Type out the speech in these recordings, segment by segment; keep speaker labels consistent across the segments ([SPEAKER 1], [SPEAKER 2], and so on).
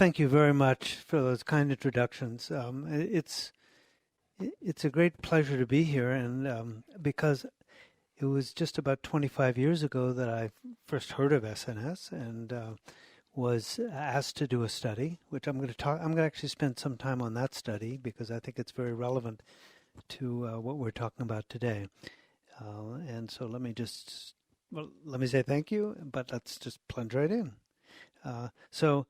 [SPEAKER 1] thank you very much for those kind introductions. It's a great pleasure to be here, and because it was just about 25 years ago that I first heard of SNS and was asked to do a study, which I'm going to talk. I'm going to actually spend some time on that study because I think it's very relevant to what we're talking about today. And so let me say thank you, but let's just plunge right in. So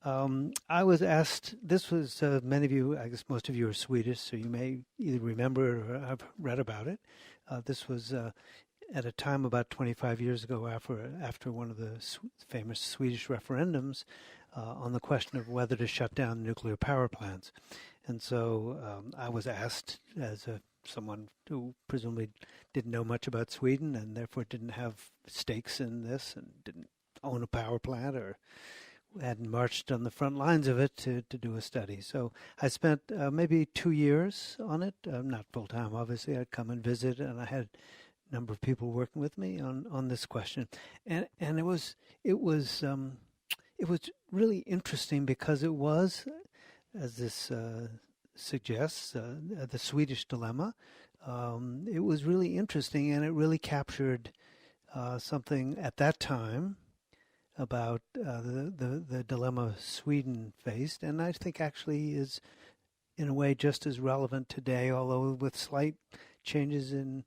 [SPEAKER 1] I was asked, this was, many of you, I guess most of you are Swedish, so you may either remember it or have read about it. This was at a time about 25 years ago after one of the famous Swedish referendums on the question of whether to shut down nuclear power plants. And so I was asked as someone who presumably didn't know much about Sweden and therefore didn't have stakes in this and didn't own a power plant or hadn't marched on the front lines of it to do a study. So I spent maybe 2 years on it, not full time, obviously. I'd come and visit, and I had a number of people working with me on this question, and it was really interesting because it was, as this suggests, the Swedish Dilemma. It was really interesting, and it really captured something at that time about the dilemma Sweden faced, and I think actually is in a way just as relevant today, although with slight changes in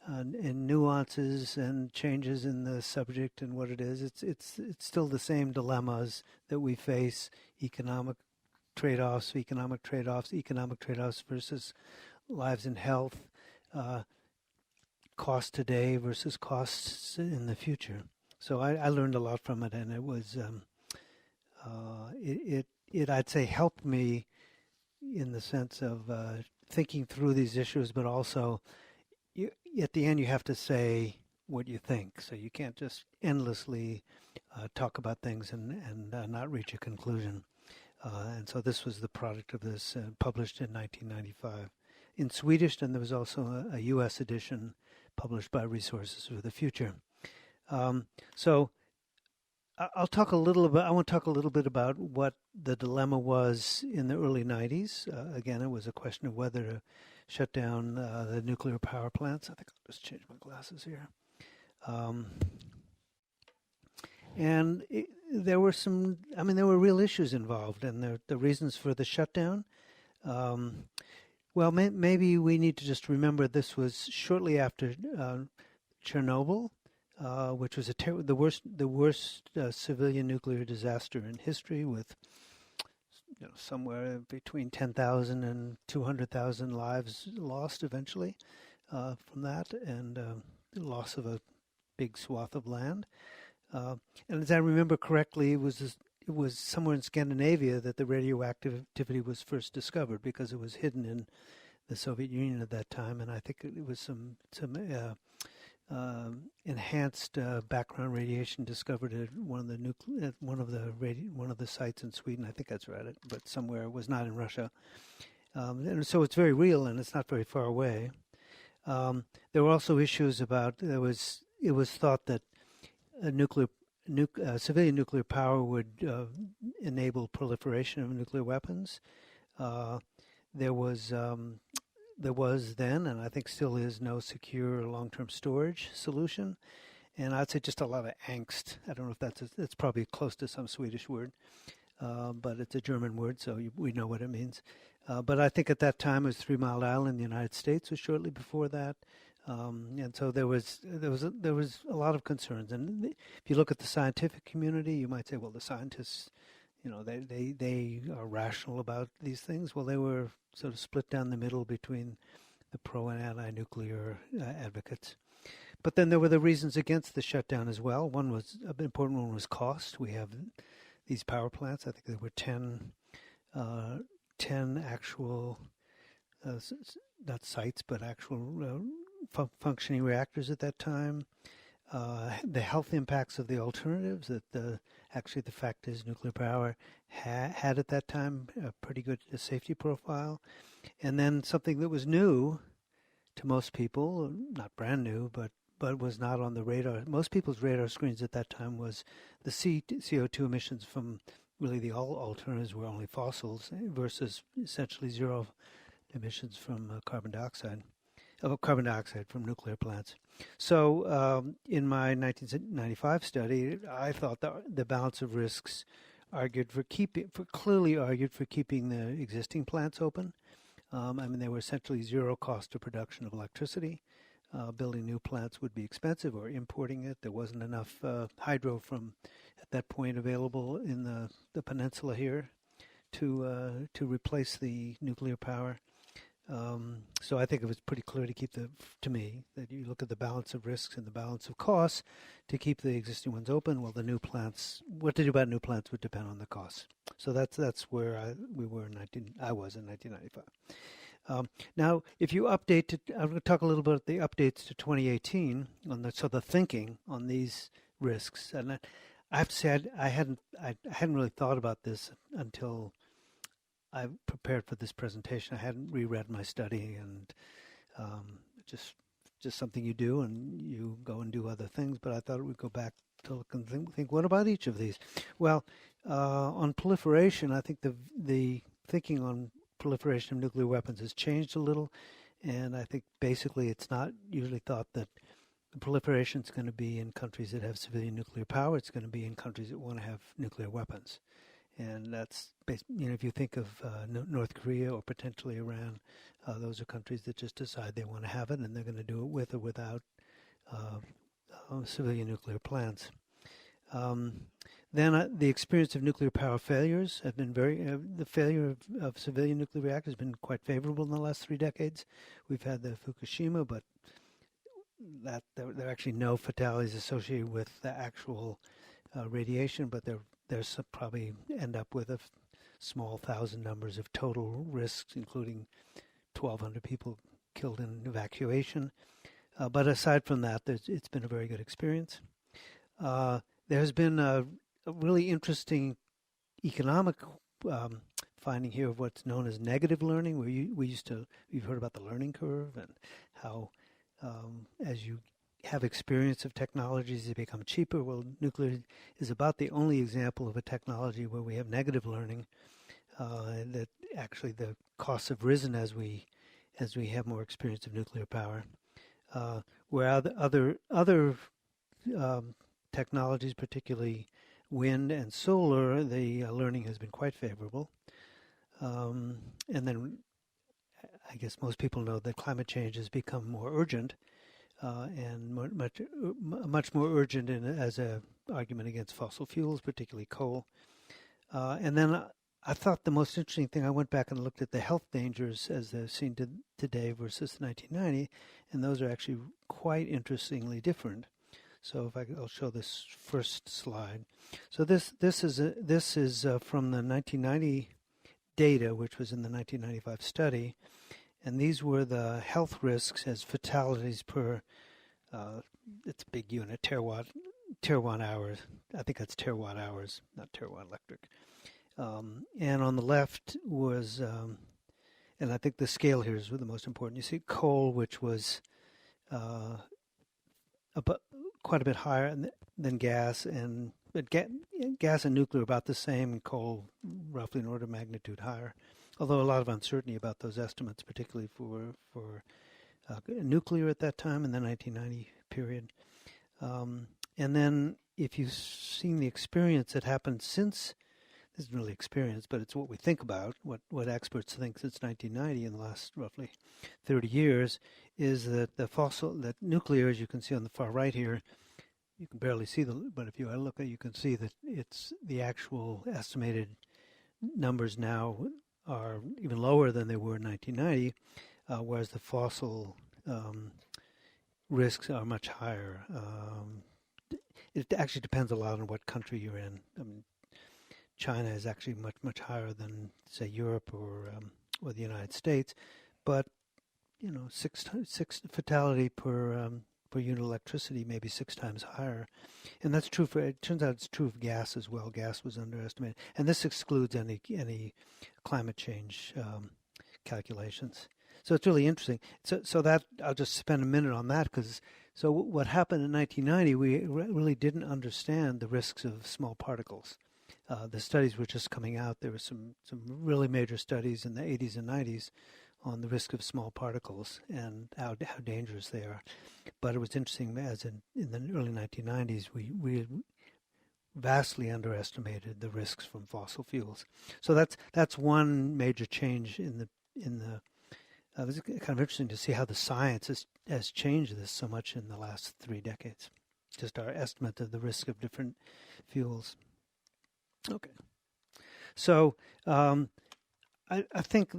[SPEAKER 1] nuances and changes in the subject and what it is. It's still the same dilemmas that we face: economic trade-offs versus lives and health, cost today versus costs in the future. So I learned a lot from it, and it was it I'd say helped me in the sense of thinking through these issues, but also at the end you have to say what you think. So you can't just endlessly talk about things and not reach a conclusion. And so this was the product of this, published in 1995 in Swedish, and there was also a U.S. edition published by Resources for the Future. So I'll talk a little bit. I want to talk a little bit about what the dilemma was in the early 90s. Again, it was a question of whether to shut down the nuclear power plants. I think I'll just change my glasses here. And there were there were real issues involved, and the reasons for the shutdown. Well, maybe we need to just remember this was shortly after Chernobyl. Which was the worst civilian nuclear disaster in history, with somewhere between 10,000 and 200,000 lives lost eventually from that, and the loss of a big swath of land. And as I remember correctly, it was somewhere in Scandinavia that the radioactivity was first discovered, because it was hidden in the Soviet Union at that time, and I think it was some enhanced background radiation discovered at one of the sites in Sweden. I think that's right, but somewhere it was not in Russia. And so it's very real, and it's not very far away. There were also issues about it was thought that civilian nuclear power would enable proliferation of nuclear weapons. There was then, and I think still is, no secure long-term storage solution. And I'd say just a lot of angst. I don't know if that's probably close to some Swedish word, but it's a German word, so we know what it means. But I think at that time it was 3 Mile Island in the United States was shortly before that. And so there was a lot of concerns. And if you look at the scientific community, you might say, well, the scientists, they are rational about these things. Well, they were sort of split down the middle between the pro and anti-nuclear advocates. But then there were the reasons against the shutdown as well. An important one was cost. We have these power plants. I think there were 10 actual, not sites, but actual functioning reactors at that time. The health impacts of the alternatives, that actually the fact is nuclear power had at that time a pretty good safety profile. And then something that was new to most people, not brand new, but was not on the radar. Most people's radar screens at that time was the CO2 emissions from really the all alternatives were only fossils versus essentially zero emissions from carbon dioxide from nuclear plants. So in my 1995 study, I thought the balance of risks clearly argued for keeping the existing plants open. I mean, they were essentially zero cost of production of electricity. Building new plants would be expensive, or importing it. There wasn't enough hydro at that point available in the peninsula here to replace the nuclear power. So I think it was pretty clear to me that you look at the balance of risks and the balance of costs to keep the existing ones open. Well, the new plants, what to do about new plants would depend on the costs. So that's where I was in 1995. Now, if you update I'm going to talk a little bit about the updates to 2018 on the thinking on these risks. And I have to say I hadn't really thought about this until I prepared for this presentation. I hadn't reread my study, and just something you do, and you go and do other things. But I thought we'd go back to look and think what about each of these? Well, on proliferation, I think the thinking on proliferation of nuclear weapons has changed a little, and I think basically it's not usually thought that the proliferation is going to be in countries that have civilian nuclear power. It's going to be in countries that want to have nuclear weapons. And that's, if you think of North Korea or potentially Iran, those are countries that just decide they want to have it, and they're going to do it with or without civilian nuclear plants. Then the experience of nuclear power failures have been the failure of civilian nuclear reactors has been quite favorable in the last 3 decades. We've had the Fukushima, but there are actually no fatalities associated with the actual radiation, but there's probably end up with a small thousand numbers of total risks, including 1,200 people killed in evacuation. But aside from that, it's been a very good experience. There has been a really interesting economic finding here of what's known as negative learning, where you've heard about the learning curve and how as you have experience of technologies, they become cheaper. Well, nuclear is about the only example of a technology where we have negative learning, that actually the costs have risen as we have more experience of nuclear power. Where other technologies, particularly wind and solar, the learning has been quite favorable. And then I guess most people know that climate change has become more urgent, and much more urgent as an argument against fossil fuels, particularly coal. And then I thought the most interesting thing, I went back and looked at the health dangers as they're seen today versus 1990, and those are actually quite interestingly different. So I'll show this first slide. So this is from the 1990 data, which was in the 1995 study, and these were the health risks as fatalities per, it's a big unit, terawatt hours. I think that's terawatt hours, not terawatt electric. And on the left was, and I think the scale here is the most important. You see coal, which was quite a bit higher than gas, but gas and nuclear about the same, and coal roughly an order of magnitude higher. Although a lot of uncertainty about those estimates, particularly for nuclear at that time in the 1990 period. And then if you've seen the experience that happened since, this isn't really experience, but it's what we think about, what experts think since 1990 in the last roughly 30 years, is that that nuclear, as you can see on the far right here, you can barely see but if you look at it, you can see that it's the actual estimated numbers now are even lower than they were in 1990, whereas the fossil risks are much higher. It actually depends a lot on what country you're in. I mean, China is actually much, much higher than, say, Europe or the United States, but six fatality per unit of electricity, maybe 6 times higher, and that's true it turns out it's true of gas as well. Gas was underestimated, and this excludes any climate change calculations. So it's really interesting. So that I'll just spend a minute on that, because what happened in 1990, we really didn't understand the risks of small particles. the studies were just coming out. There were some really major studies in the 80s and 90s on the risk of small particles and how dangerous they are. But it was interesting, as in the early 1990s, we vastly underestimated the risks from fossil fuels. So that's one major change in the it was kind of interesting to see how the science has changed this so much in the last 3 decades. Just our estimate of the risk of different fuels. Okay. So I think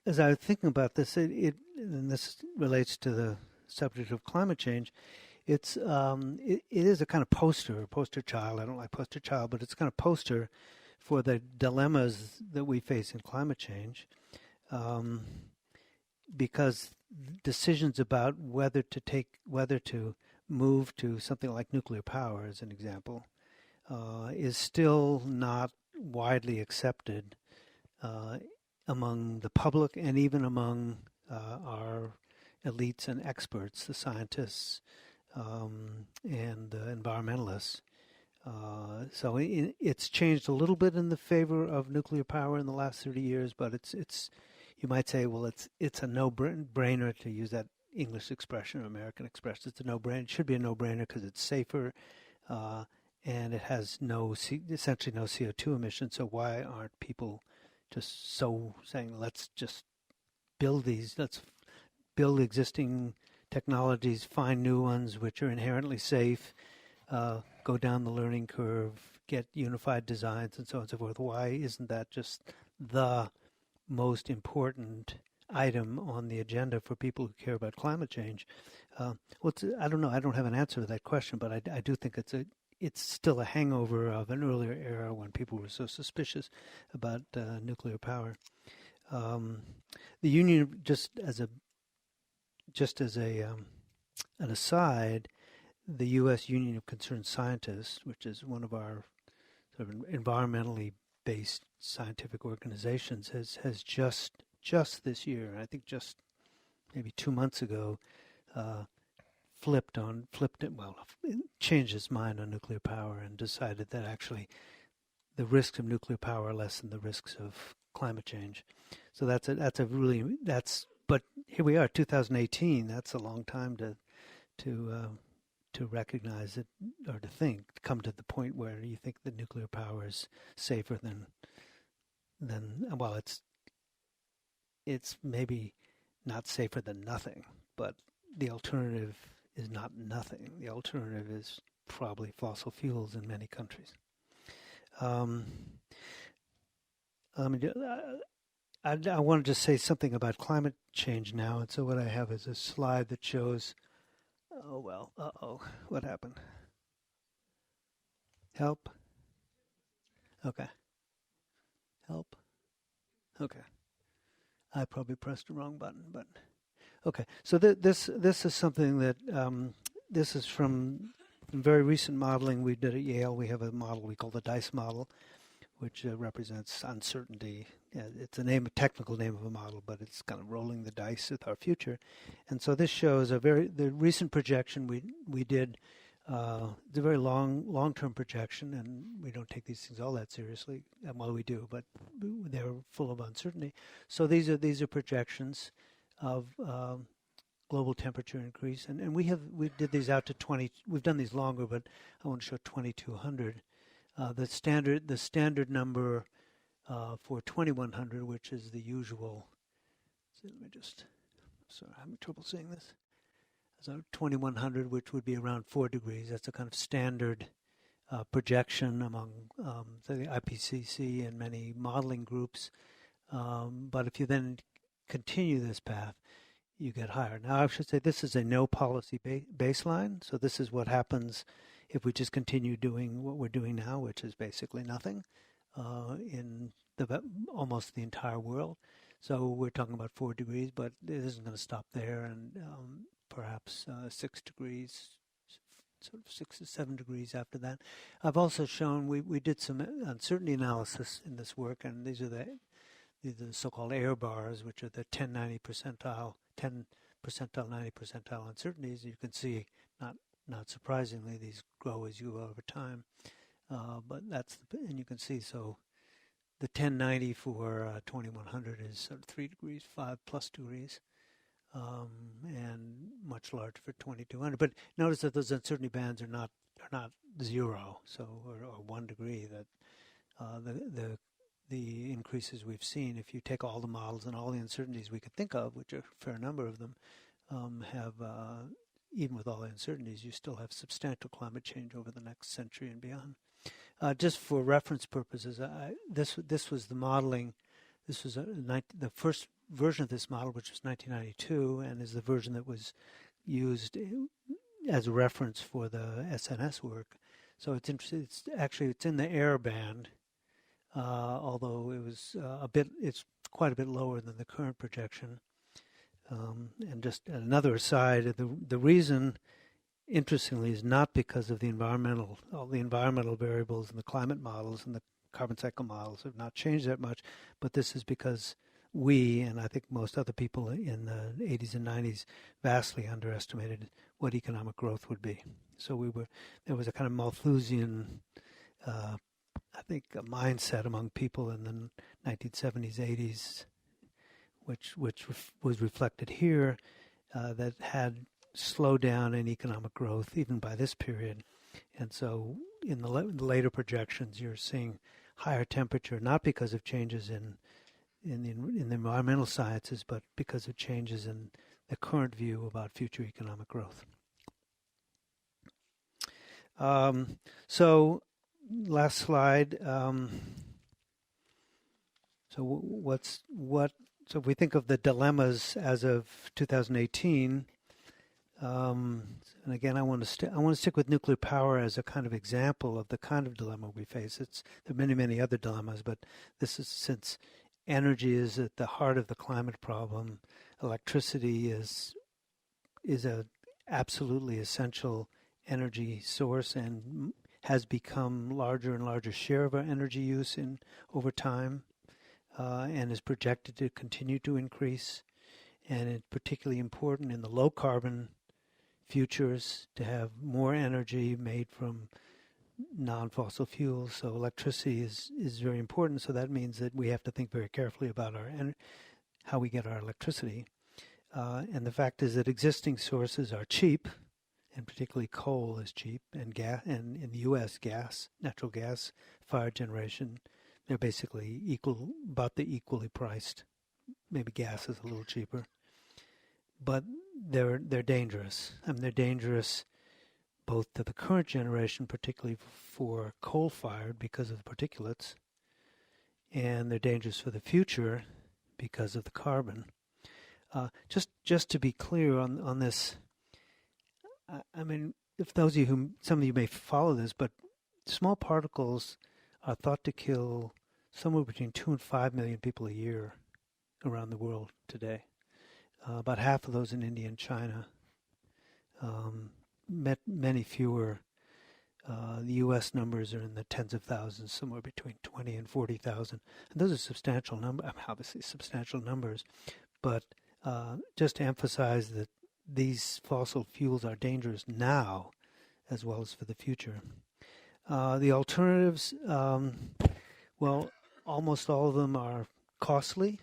[SPEAKER 1] as I was thinking about this, and this relates to the subject of climate change, it is a kind of poster child. I don't like poster child, but it's kind of poster for the dilemmas that we face in climate change, because decisions about whether to move to something like nuclear power, as an example, is still not widely accepted among the public and even among our elites and experts, the scientists and the environmentalists. So it's changed a little bit in the favor of nuclear power in the last 30 years, but it's you might say, well, it's a no-brainer, to use that English expression or American expression. It's a no-brainer. It should be a no-brainer because it's safer, and it has essentially no CO2 emissions. So why aren't people just so saying, let's just let's build existing technologies, find new ones which are inherently safe, go down the learning curve, get unified designs, and so on and so forth. Why isn't that just the most important item on the agenda for people who care about climate change? I don't know. I don't have an answer to that question, but I do think it's still a hangover of an earlier era when people were so suspicious about nuclear power. The union, just as an aside, the U.S. Union of Concerned Scientists, which is one of our sort of environmentally based scientific organizations, has just this year, I think just maybe 2 months ago, changed its mind on nuclear power and decided that actually the risks of nuclear power are less than the risks of climate change. So but here we are, 2018. That's a long time to recognize it, or to come to the point where you think that nuclear power is safer than it's maybe not safer than nothing, but the alternative is not nothing. The alternative is probably fossil fuels in many countries. I want to just say something about climate change now, and so what I have is a slide that shows. What happened? Help? Okay. Help? Okay. I probably pressed the wrong button, but okay. So this is something that this is from very recent modeling we did at Yale. We have a model we call the DICE model, which represents uncertainty. It's a technical name of a model, but it's kind of rolling the dice with our future. And so this shows the recent projection we did. It's a very long-term projection, and we don't take these things all that seriously. Well, we do, but they're full of uncertainty. So these are projections of global temperature increase, and we did these out to 20. We've done these longer, but I want to show 2200. The standard number for 2100, which is the usual. So let me just. Sorry, I'm having trouble seeing this. So 2100, which would be around 4 degrees. That's a kind of standard projection among the IPCC and many modeling groups. But if you then continue this path, you get higher. Now, I should say this is a no policy baseline. So this is what happens if we just continue doing what we're doing now, which is basically nothing in almost the entire world. So we're talking about 4 degrees, but it isn't going to stop there, and perhaps 6 degrees, sort of 6 to 7 degrees after that. I've also shown we did some uncertainty analysis in this work, and these are the so-called error bars, which are the 10 percentile, 90 percentile uncertainties. You can see, not surprisingly, these grow as you go over time. but and you can see, so the 1090 for 2100 is sort of 3 degrees, 5 plus degrees, and much larger for 2200. But notice that those uncertainty bands are not zero, so or 1 degree. That the increases we've seen, if you take all the models and all the uncertainties we could think of, which are a fair number of them, have even with all the uncertainties, you still have substantial climate change over the next century and beyond. Just for reference purposes, this was the modeling. This was the first version of this model, which was 1992, and is the version that was used as a reference for the SNS work. So it's interesting. It's in the error band, although it was it's quite a bit lower than the current projection. And just another aside, the reason, interestingly, is not because of all the environmental variables and the climate models and the carbon cycle models have not changed that much, but this is because we, and I think most other people in the 80s and 90s, vastly underestimated what economic growth would be. So there was a kind of Malthusian, I think, a mindset among people in the 1970s, 80s, which was reflected here, that had slowed down in economic growth even by this period. And so in the later projections, you're seeing higher temperature, not because of changes in the environmental sciences, but because of changes in the current view about future economic growth. So last slide. So if we think of the dilemmas as of 2018, and again, I want to stick with nuclear power as a kind of example of the kind of dilemma we face. There are many, many other dilemmas, but this is, since energy is at the heart of the climate problem, electricity is a absolutely essential energy source and has become larger and larger share of our energy use over time, and is projected to continue to increase. And it's particularly important in the low carbon futures to have more energy made from non-fossil fuels. So electricity is very important. So that means that we have to think very carefully about how we get our electricity. And the fact is that existing sources are cheap, and particularly coal is cheap, and gas, and in the U.S. natural gas fired generation, they're basically about the equally priced. Maybe gas is a little cheaper, but they're dangerous. I mean, they're dangerous both to the current generation, particularly for coal-fired because of the particulates, and they're dangerous for the future because of the carbon. Just to be clear on this, I mean, if some of you may follow this, but small particles are thought to kill somewhere between 2 and 5 million people a year around the world today. About half of those in India and China. Many fewer. The U.S. numbers are in the tens of thousands, somewhere between 20 and 40,000. And those are substantial numbers, obviously substantial numbers. But just to emphasize that these fossil fuels are dangerous now as well as for the future. The alternatives, well, almost all of them are costly.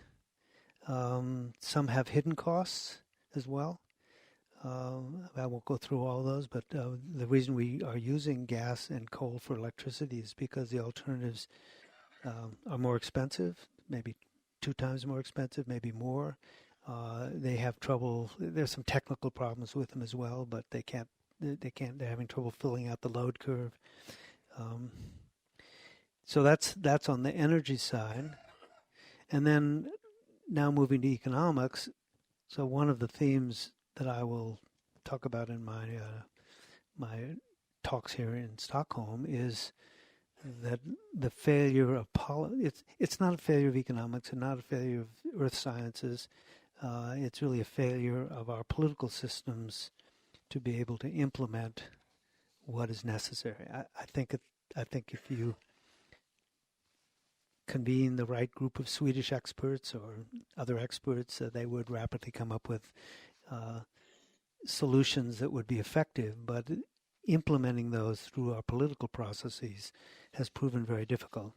[SPEAKER 1] Some have hidden costs as well. I won't go through all those, but the reason we are using gas and coal for electricity is because the alternatives are more expensive, maybe 2 times more expensive, maybe more. They have trouble. There's some technical problems with them as well, but they're having trouble filling out the load curve. So that's on the energy side. And then now moving to economics. So one of the themes that I will talk about in my talks here in Stockholm is that the failure of it's not a failure of economics and not a failure of earth sciences. It's really a failure of our political systems to be able to implement what is necessary. I think if you convene the right group of Swedish experts or other experts, they would rapidly come up with solutions that would be effective. But implementing those through our political processes has proven very difficult.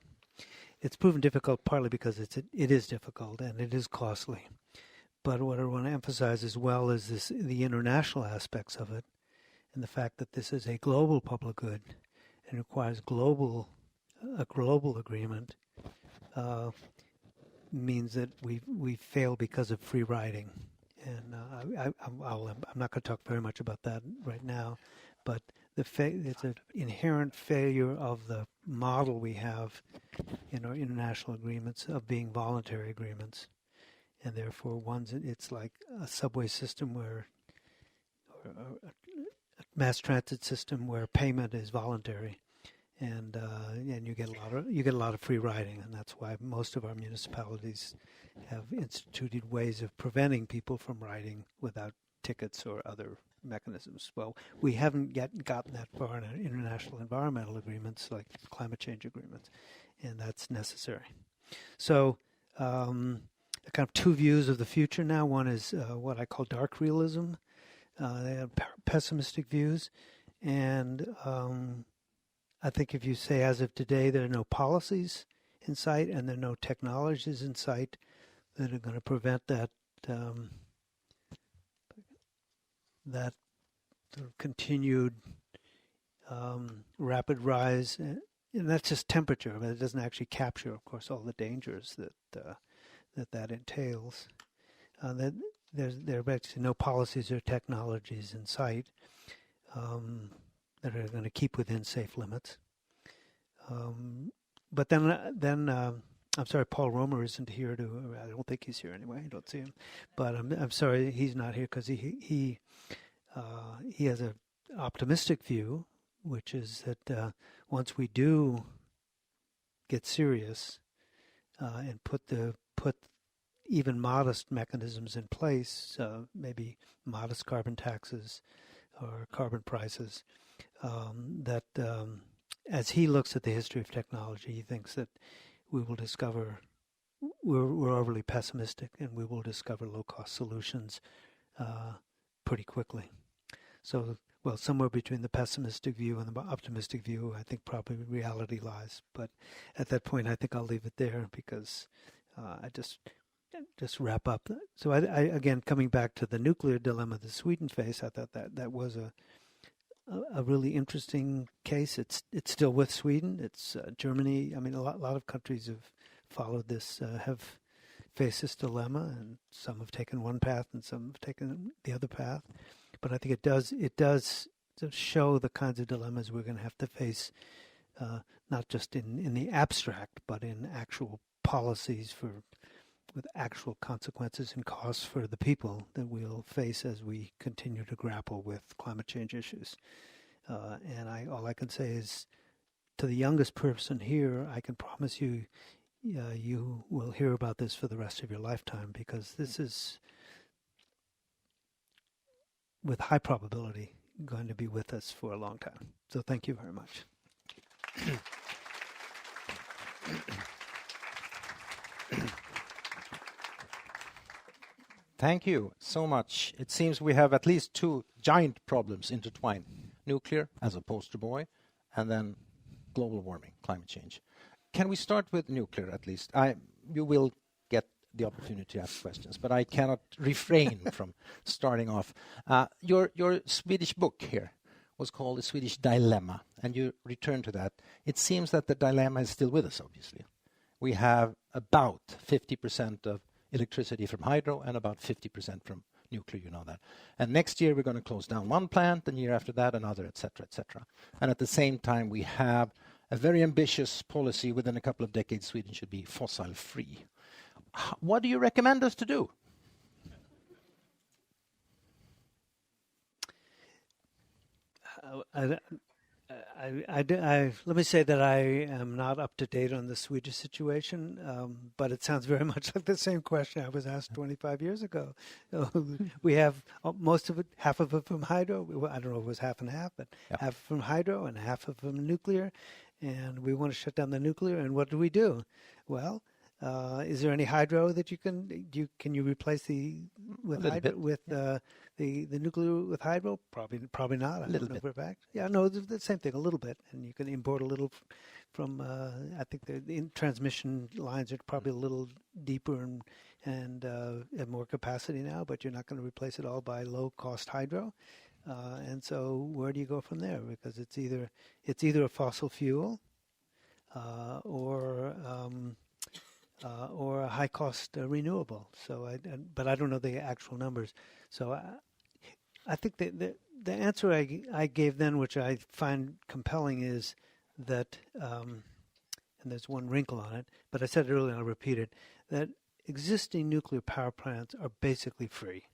[SPEAKER 1] It's proven difficult partly because it is difficult and it is costly. But what I want to emphasize as well is the international aspects of it, and the fact that this is a global public good and requires a global agreement, means that we fail because of free riding. And I'm not going to talk very much about that right now, but it's an inherent failure of the model we have in our international agreements of being voluntary agreements, and therefore it's like a subway system or a mass transit system where payment is voluntary, and you get a lot of free riding, and that's why most of our municipalities have instituted ways of preventing people from riding without tickets or other mechanisms. Well, we haven't yet gotten that far in our international environmental agreements like climate change agreements, and that's necessary. So kind of two views of the future now. One is what I call dark realism. They have pessimistic views, and I think if you say as of today there are no policies in sight and there are no technologies in sight that are going to prevent that that sort of continued rapid rise, and that's just temperature. I mean, it doesn't actually capture, of course, all the dangers that entails. That there are actually no policies or technologies in sight that are going to keep within safe limits. But then I'm sorry, Paul Romer isn't here I don't think he's here anyway. I don't see him, but I'm sorry he's not here because he has an optimistic view, which is that once we do get serious and put even modest mechanisms in place, maybe modest carbon taxes or carbon prices, that as he looks at the history of technology, he thinks that we will discover we're overly pessimistic, and we will discover low-cost solutions pretty quickly. So, well, somewhere between the pessimistic view and the optimistic view, I think probably reality lies. But at that point, I think I'll leave it there because I just wrap up. So, I again, coming back to the nuclear dilemma that Sweden faced, I thought that was a really interesting case. It's still with Sweden. It's Germany. I mean, a lot of countries have followed this, have faced this dilemma, and some have taken one path and some have taken the other path. But I think it does show the kinds of dilemmas we're going to have to face, not just in the abstract, but in actual policies with actual consequences and costs for the people that we'll face as we continue to grapple with climate change issues. And all I can say is, to the youngest person here, I can promise you, you will hear about this for the rest of your lifetime, because this is, with high probability, going to be with us for a long time. So thank you very much.
[SPEAKER 2] Thank you so much. It seems we have at least two giant problems intertwined. Nuclear as a poster boy, and then global warming, climate change. Can we start with nuclear at least? You will get the opportunity to ask questions, but I cannot refrain from starting off. Your Swedish book here was called The Swedish Dilemma, and you return to that. It seems that the dilemma is still with us, obviously. We have about 50% of electricity from hydro and about 50% from nuclear, you know that. And next year we're going to close down one plant, and the year after that another, etc., etc. And at the same time we have a very ambitious policy. Within a couple of decades, Sweden should be fossil free. What do you recommend us to do?
[SPEAKER 1] Let me say that I am not up to date on the Swedish situation, but it sounds very much like the same question I was asked 25 years ago. We have most of it, half of it from hydro. I don't know if it was half and half, but half from hydro and half of from nuclear. And we want to shut down the nuclear. And what do? Well, Is there any hydro that you can you replace with
[SPEAKER 2] A little
[SPEAKER 1] hydro
[SPEAKER 2] bit.
[SPEAKER 1] with the nuclear with hydro? Probably not. I
[SPEAKER 2] Little
[SPEAKER 1] don't know
[SPEAKER 2] bit.
[SPEAKER 1] for a fact. Yeah, no, the same thing. A little bit, and you can import a little from. I think the transmission lines are probably a little deeper and have more capacity now, but you're not going to replace it all by low cost hydro. And so where do you go from there? Because it's either a fossil fuel or a high-cost renewable. So, but I don't know the actual numbers. So, I think that the answer I gave then, which I find compelling, is that, and there's one wrinkle on it, but I said it earlier and I'll repeat it, that existing nuclear power plants are basically free.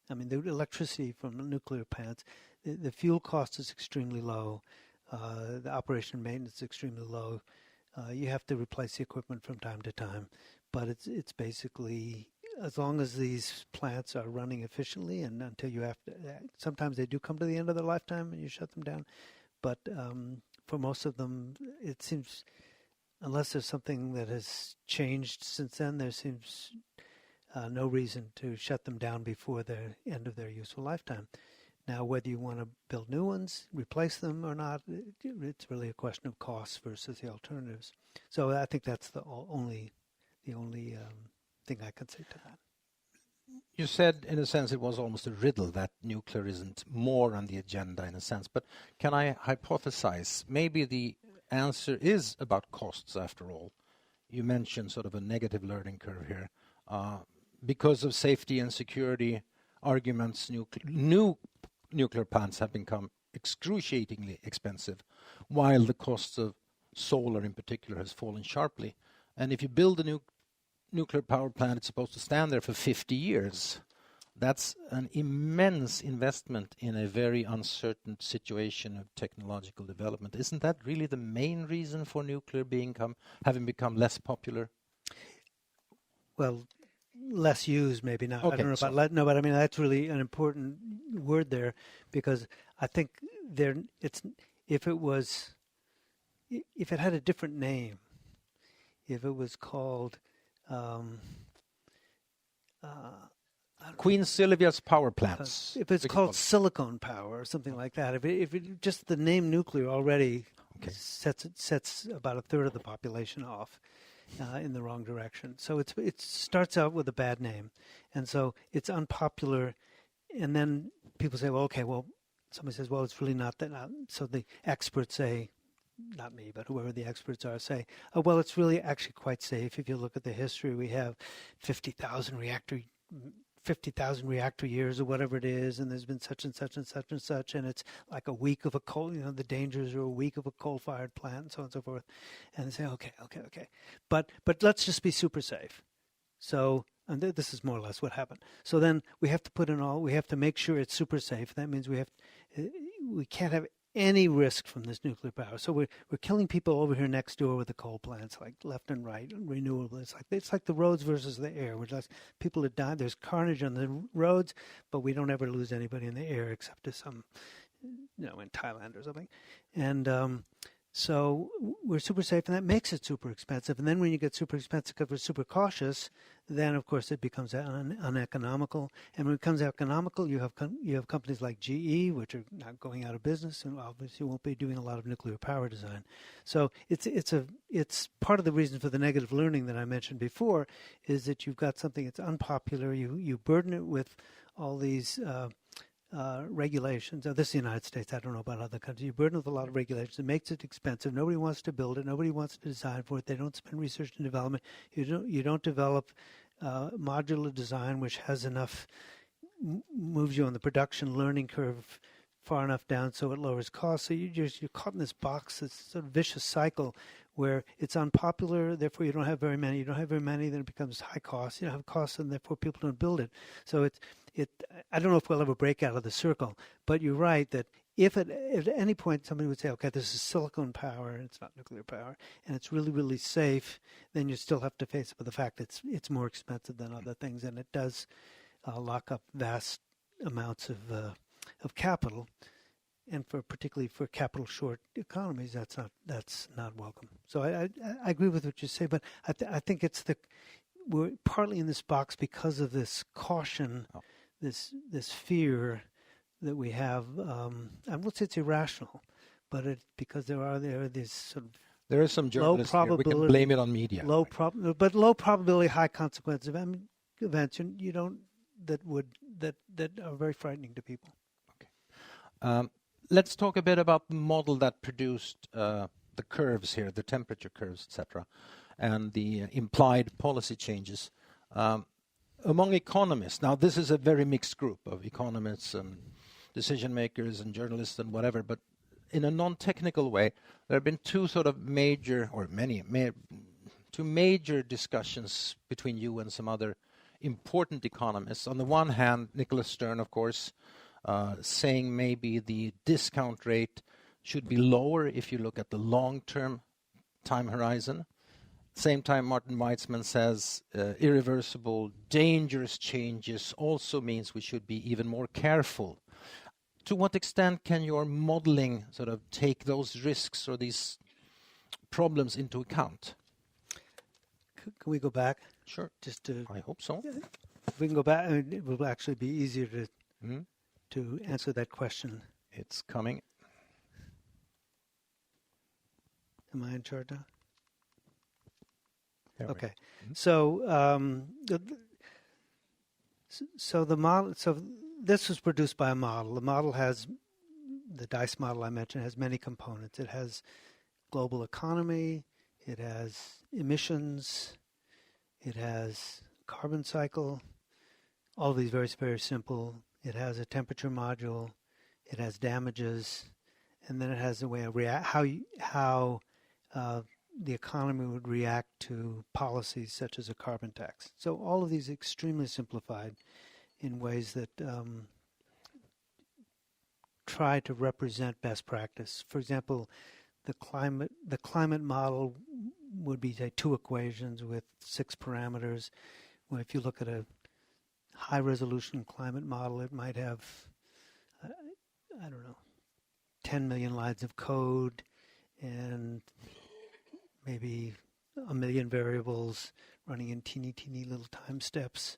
[SPEAKER 1] I mean, the electricity from nuclear plants, the fuel cost is extremely low. The operation and maintenance is extremely low. You have to replace the equipment from time to time, but it's basically, as long as these plants are running efficiently, and until you have to, sometimes they do come to the end of their lifetime and you shut them down, but for most of them, it seems, unless there's something that has changed since then, there seems no reason to shut them down before the end of their useful lifetime. Now, whether you want to build new ones, replace them or not, it's really a question of costs versus the alternatives. So I think that's the only thing I can say to that.
[SPEAKER 2] You said, in a sense, it was almost a riddle that nuclear isn't more on the agenda, in a sense. But can I hypothesize? Maybe the answer is about costs, after all. You mentioned sort of a negative learning curve here. Because of safety and security arguments, new nuclear plants have become excruciatingly expensive, while the cost of solar in particular has fallen sharply. And if you build a new nuclear power plant, it's supposed to stand there for 50 years. That's an immense investment in a very uncertain situation of technological development. Isn't that really the main reason for nuclear having become less popular?
[SPEAKER 1] Well, less used, maybe not.
[SPEAKER 2] Okay,
[SPEAKER 1] I don't know about no, but I mean that's really an important word there, because I think if it had a different name, if it was called
[SPEAKER 2] Queen Sylvia's power plants.
[SPEAKER 1] if it's called silicon power or something like that, if it just the name nuclear already sets about a third of the population off. In the wrong direction. So it starts out with a bad name, and so it's unpopular, and then people say, somebody says, well, it's really not that. So the experts say, not me, but whoever the experts are, say, oh, well, it's really actually quite safe. If you look at the history, we have 50,000 reactor years or whatever it is, and there's been such and such and such and such, and it's like a week of a coal, the dangers are a week of a coal-fired plant and so on and so forth. And they say, okay. But let's just be super safe. So, and this is more or less what happened. So then we have to make sure it's super safe. That means we can't have any risk from this nuclear power. So we're killing people over here next door with the coal plants, like left and right, renewable. It's like the roads versus the air. People that die. There's carnage on the roads, but we don't ever lose anybody in the air except to some, in Thailand or something. And so we're super safe, and that makes it super expensive. And then when you get super expensive because we're super cautious, then of course it becomes uneconomical. And when it becomes economical, you have companies like GE, which are not going out of business, and obviously won't be doing a lot of nuclear power design. So it's part of the reason for the negative learning that I mentioned before, is that you've got something that's unpopular. You burden it with all these regulations. This is the United States. I don't know about other countries. You burden with a lot of regulations. It makes it expensive. Nobody wants to build it. Nobody wants to design for it. They don't spend research and development. You don't develop modular design, which has enough, moves you on the production learning curve far enough down so it lowers costs. So you're caught in this box, this sort of vicious cycle where it's unpopular, therefore you don't have very many. You don't have very many, then it becomes high cost. You don't have costs, and therefore people don't build it. So I don't know if we'll ever break out of the circle, but you're right that if at any point somebody would say, okay, this is silicon power and it's not nuclear power, and it's really, really safe, then you still have to face it with the fact that it's more expensive than other things, and it does lock up vast amounts of capital. and particularly for capital short economies, that's not welcome. So I agree with what you say, but I think we're partly in this box because of this caution, this fear that we have. I won't say it's irrational, but because there are these sort of
[SPEAKER 2] there is some journalists here. We can blame it on media.
[SPEAKER 1] Low probability, high consequence events. You don't that are very frightening to people.
[SPEAKER 2] Okay. Let's talk a bit about the model that produced the curves here, the temperature curves, etc., and the implied policy changes. Among economists, now this is a very mixed group of economists and decision makers and journalists and whatever, but in a non-technical way, there have been two major discussions between you and some other important economists. On the one hand, Nicholas Stern, of course, saying maybe the discount rate should be lower if you look at the long-term time horizon. Same time, Martin Weitzman says irreversible, dangerous changes also means we should be even more careful. To what extent can your modeling sort of take those risks or these problems into account?
[SPEAKER 1] Can we go back?
[SPEAKER 2] Sure. I hope so.
[SPEAKER 1] If we can go back, it will actually be easier to answer that question.
[SPEAKER 2] It's coming.
[SPEAKER 1] Am I in charge now?
[SPEAKER 2] There
[SPEAKER 1] okay. So the model. So this was produced by a model. The model has the DICE model I mentioned has many components. It has global economy. It has emissions. It has carbon cycle. All of these very, very simple. It has a temperature module. It has damages, and then it has a way of how the economy would react to policies such as a carbon tax. So all of these extremely simplified in ways that try to represent best practice. For example, the climate model would be say 2 equations with 6 parameters. Well, if you look at a high resolution climate model, it might have 10 million lines of code and maybe 1 million variables running in teeny little time steps.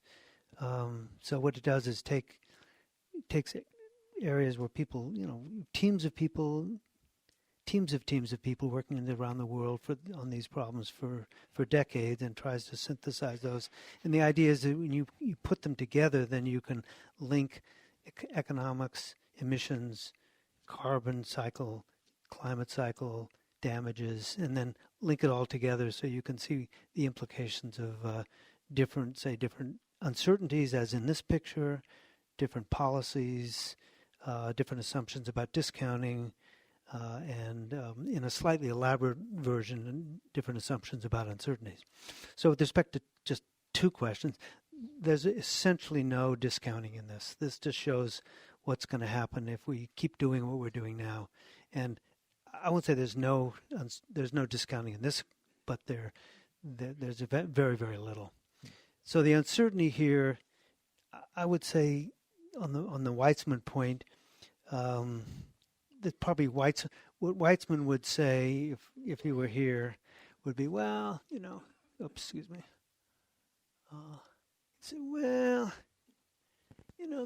[SPEAKER 1] So what it does is takes areas where people, teams of people working around the world on these problems for decades, and tries to synthesize those. And the idea is that when you put them together, then you can link economics, emissions, carbon cycle, climate cycle, damages, and then link it all together so you can see the implications of different uncertainties, as in this picture, different policies, different assumptions about discounting, and in a slightly elaborate version, different assumptions about uncertainties. So with respect to just 2 questions, there's essentially no discounting in this. This just shows what's going to happen if we keep doing what we're doing now. And I won't say there's no discounting in this, but there's very, very little. So the uncertainty here, I would say, on the Weitzman point, that probably what Weitzman would say if he were here would be, well, excuse me. Say, well,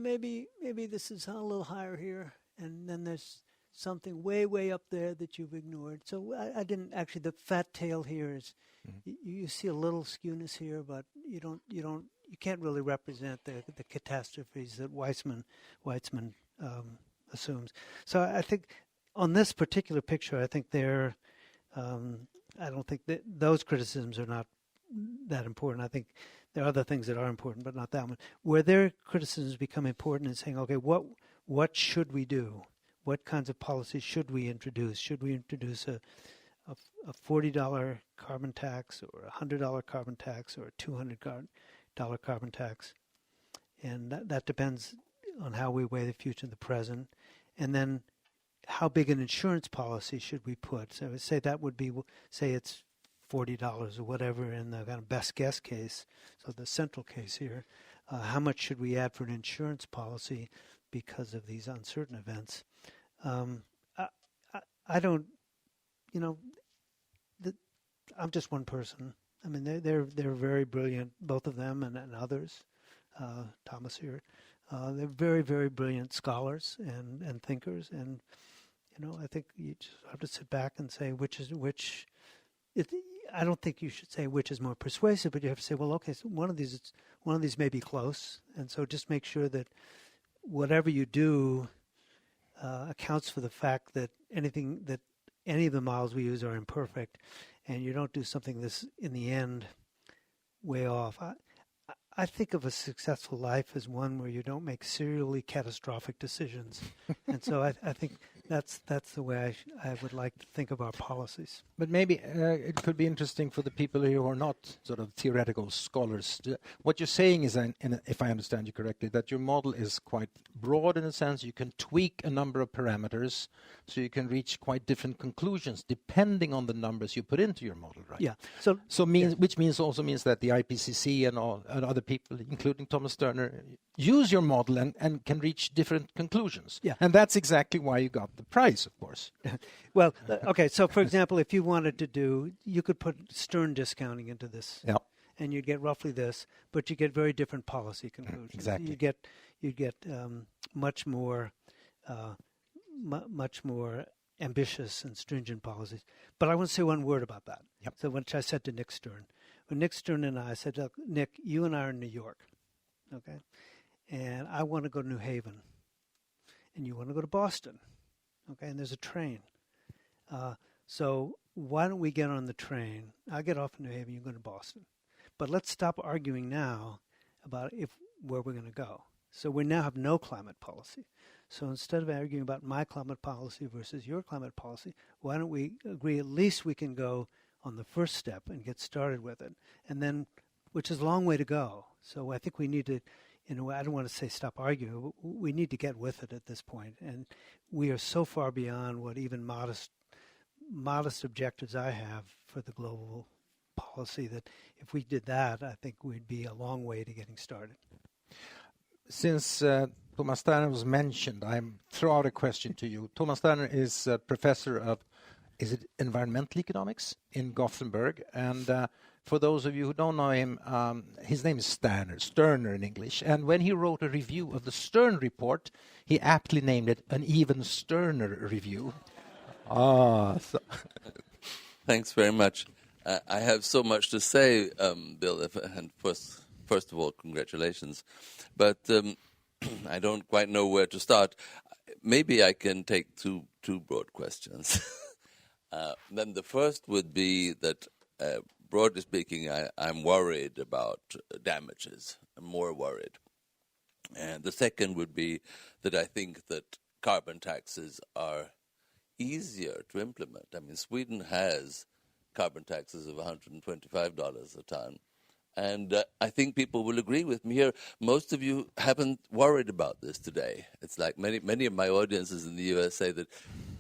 [SPEAKER 1] maybe this is a little higher here, and then there's something way up there that you've ignored. So I didn't actually. The fat tail here is you see a little skewness here, but you can't really represent the catastrophes that Weitzman assumes. So I think on this particular picture, I think I don't think that those criticisms are not that important. I think there are other things that are important, but not that one. Where their criticisms become important is saying, okay, what should we do? What kinds of policies should we introduce? Should we introduce a $40 carbon tax, or a $100 carbon tax, or a $200 carbon tax? And that depends on how we weigh the future and the present. And then how big an insurance policy should we put? So I would say that would be, say it's $40 or whatever in the kind of best guess case, so the central case here. How much should we add for an insurance policy because of these uncertain events? I, I don't, you know, I'm just one person. I mean, they're very brilliant, both of them and others. Thomas here, they're very, very brilliant scholars and thinkers, and I think you just have to sit back and say which is which. I don't think you should say which is more persuasive, but you have to say, well, okay, so one of these may be close, and so just make sure that whatever you do accounts for the fact that any of the models we use are imperfect, and you don't do something that's in the end way off. I think of a successful life as one where you don't make serially catastrophic decisions, and so I think that's the way I would like to think of our policies.
[SPEAKER 2] But maybe it could be interesting for the people here who are not sort of theoretical scholars. What you're saying is, if I understand you correctly, that your model is quite broad in a sense. You can tweak a number of parameters, so you can reach quite different conclusions depending on the numbers you put into your model, right?
[SPEAKER 1] Yeah.
[SPEAKER 2] Which also means that the IPCC and other people, including Thomas Sterner, use your model and can reach different conclusions.
[SPEAKER 1] Yeah.
[SPEAKER 2] And that's exactly why you got the prize, of course.
[SPEAKER 1] Well, okay, so for example, if you wanted to you could put Stern discounting into this.
[SPEAKER 2] Yeah.
[SPEAKER 1] And you'd get roughly this, but you get very different policy conclusions.
[SPEAKER 2] Exactly.
[SPEAKER 1] You get much more ambitious and stringent policies. But I want to say one word about that.
[SPEAKER 2] Yep.
[SPEAKER 1] So which I said to Nick Stern. When Nick Stern and I said, look, Nick, you and I are in New York, okay? And I want to go to New Haven. And you want to go to Boston, okay? And there's a train. So why don't we get on the train? I'll get off in New Haven, you go to Boston. But let's stop arguing now about where we're going to go. So we now have no climate policy. So instead of arguing about my climate policy versus your climate policy, why don't we agree at least we can go on the first step and get started with it, and then, which is a long way to go. So I think we need to, I don't want to say stop arguing, but we need to get with it at this point. And we are so far beyond what even modest objectives I have for the global policy that if we did that, I think we'd be a long way to getting started.
[SPEAKER 2] Since Thomas Sterner was mentioned, I'm throw out a question to you. Thomas Sterner is a professor of, is it environmental economics in Gothenburg? And for those of you who don't know him, his name is Sterner in English. And when he wrote a review of the Stern report, he aptly named it an even sterner review.
[SPEAKER 3] Thanks very much. I have so much to say, Bill, and first of all, congratulations. But I don't quite know where to start. Maybe I can take two broad questions. Then the first would be that, broadly speaking, I'm worried about damages. I'm more worried. And the second would be that I think that carbon taxes are easier to implement. I mean, Sweden has carbon taxes of $125 a ton. And I think people will agree with me here. Most of you haven't worried about this today. It's like many of my audiences in the U.S. say that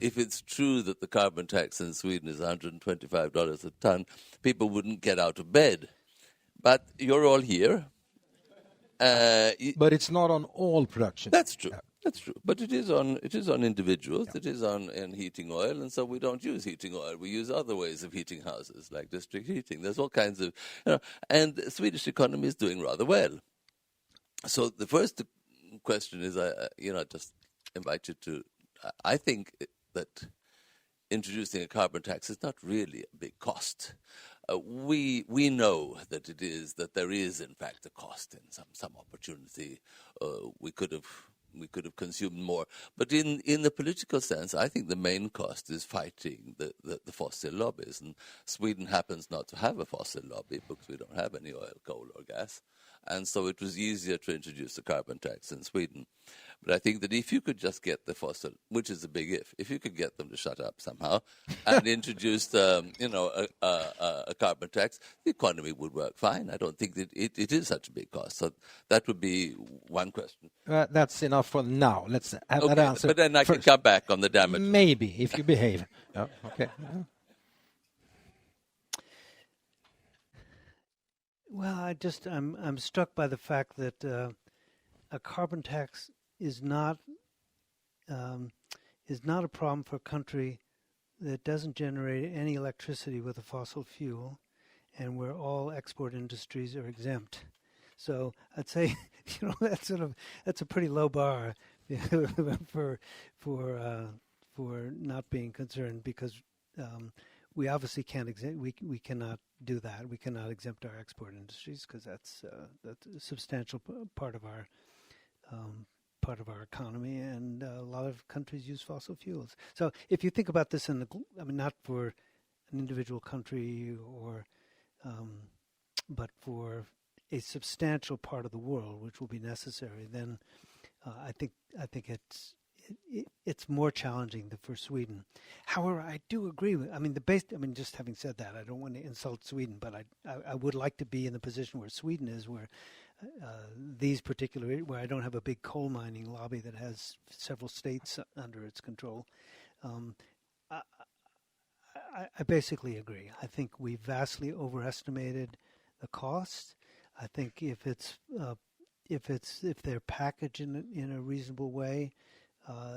[SPEAKER 3] if it's true that the carbon tax in Sweden is $125 a ton, people wouldn't get out of bed. But you're all here.
[SPEAKER 2] But it's not on all production.
[SPEAKER 3] That's true. That's true, but it is on individuals. Yeah. It is on heating oil, and so we don't use heating oil. We use other ways of heating houses, like district heating. There's all kinds of, and the Swedish economy is doing rather well. So the first question is, just invite you to. I think that introducing a carbon tax is not really a big cost. We know that there is in fact a cost and some opportunity. We could have consumed more. But in the political sense, I think the main cost is fighting the fossil lobbies. And Sweden happens not to have a fossil lobby because we don't have any oil, coal, or gas. And so it was easier to introduce a carbon tax in Sweden. But I think that if you could just get the fossil, which is a big if you could get them to shut up somehow and introduce, a carbon tax, the economy would work fine. I don't think that it is such a big cost. So that would be one question.
[SPEAKER 2] That's enough for now. Let's have that answer.
[SPEAKER 3] But then I can come back on the damage.
[SPEAKER 2] Maybe, if you behave. Okay.
[SPEAKER 1] Well, I'm struck by the fact that a carbon tax is not is not a problem for a country that doesn't generate any electricity with a fossil fuel and where all export industries are exempt. So I'd say, that's a pretty low bar for not being concerned, because we obviously can't we cannot do that. We cannot exempt our export industries because that's a substantial part of our economy, and a lot of countries use fossil fuels. So if you think about this not for an individual country but for a substantial part of the world, which will be necessary, then I think it's more challenging for Sweden. However, I do agree with. Just having said that, I don't want to insult Sweden, but I would like to be in the position where Sweden is, where where I don't have a big coal mining lobby that has several states under its control. I basically agree. I think we vastly overestimated the cost. I think if they're packaged in a reasonable way,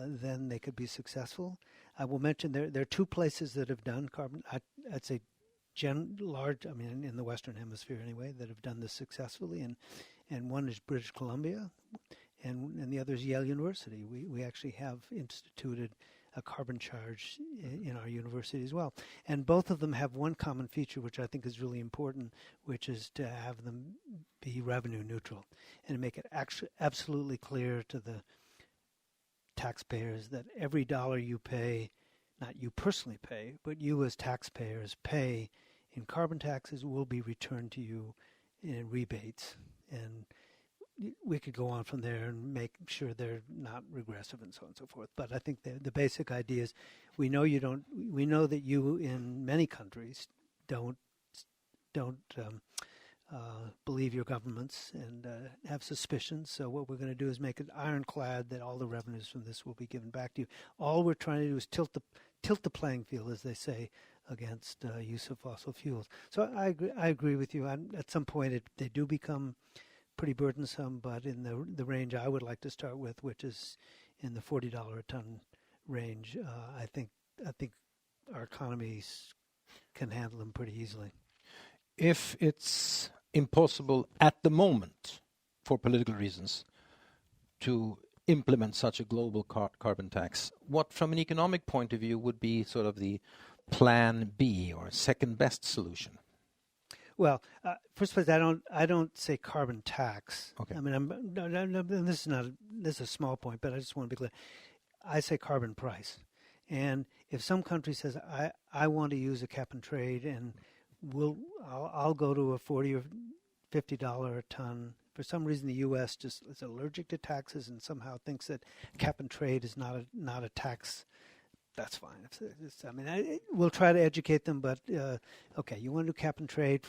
[SPEAKER 1] then they could be successful. I will mention there are two places that have done carbon. I'd say in the Western Hemisphere anyway, that have done this successfully, and one is British Columbia, and the other is Yale University. We actually have instituted a carbon charge in our university as well. And both of them have one common feature, which I think is really important, which is to have them be revenue neutral and make it actually absolutely clear to the taxpayers that every dollar you pay, not you personally pay, but you as taxpayers pay in carbon taxes, will be returned to you in rebates. And we could go on from there and make sure they're not regressive and so on and so forth. But I think the basic idea is we know that you in many countries don't believe your governments and have suspicions. So what we're going to do is make it ironclad that all the revenues from this will be given back to you. All we're trying to do is tilt the playing field, as they say, against use of fossil fuels. So I agree with you. At some point, they do become pretty burdensome, but in the range I would like to start with, which is in the $40 a ton range, I think our economies can handle them pretty easily.
[SPEAKER 2] If it's impossible at the moment, for political reasons, to implement such a global carbon tax, what, from an economic point of view, would be sort of the plan B or second best solution?
[SPEAKER 1] Well, first of all, I don't say carbon tax.
[SPEAKER 2] Okay.
[SPEAKER 1] This is a small point, but I just want to be clear. I say carbon price. And if some country says I want to use a cap and trade, and I'll go to a $40 or $50 a ton. For some reason, the U.S. just is allergic to taxes and somehow thinks that cap and trade is not a tax. That's fine. We'll try to educate them, but okay, you want to do cap and trade